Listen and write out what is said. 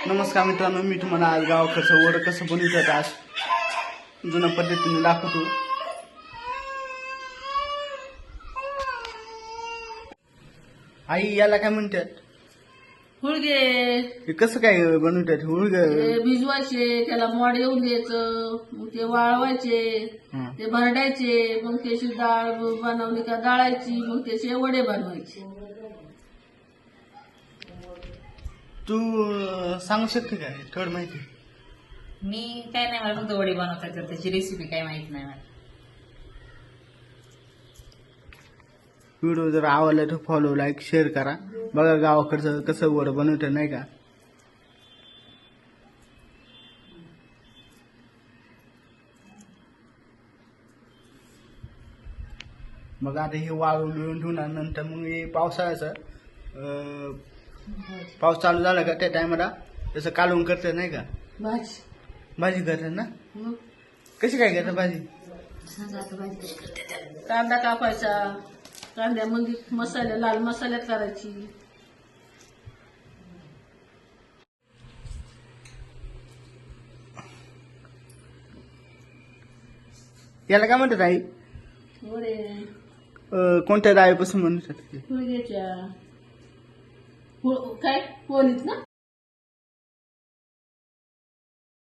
नमस्कार मित्रांनो, मी तुम्हाला आज गावाकडचं वडं कसं बनवतात आज जुन्या पद्धतीने दाखवतो. आई याला काय म्हणतात? हुळगे हे कसं काय बनवतात हुळग? ते भिजवायचे, त्याला मोड येऊन द्यायचं, मग ते वाळवायचे, ते भरडायचे, मग त्याची डाळ बनवली का डाळायची, मग त्याचे वडे बनवायचे. तू सांगू शकते का थोडं माहिती? मी काय नाही, मला फक्त वडी बनवता येतात, त्याची रेसिपी काय माहित नाही मला. व्हिडिओ जर आवडला तर फॉलो, लाईक, शेअर करा. बघा गावाकडचं कसं वडं बनवतात नाही का. मग आता हे वाळून लिहून ठेवणार, नंतर मग हे पावसाळ्याचं पाऊस चालू झाला का त्या टायमाला तसं कालवून करतात नाही का. भाजी भाजी करतात ना. मग कशी काय करतात भाजी? कांदा कापायचा, कांद्यामध्ये मसाले लाल मसाल्यात करायची. याला काय म्हणतात आई? वडे कोणत्या डाळीपासून बनवतात? हुळग्याच्या काय पोळीत ना.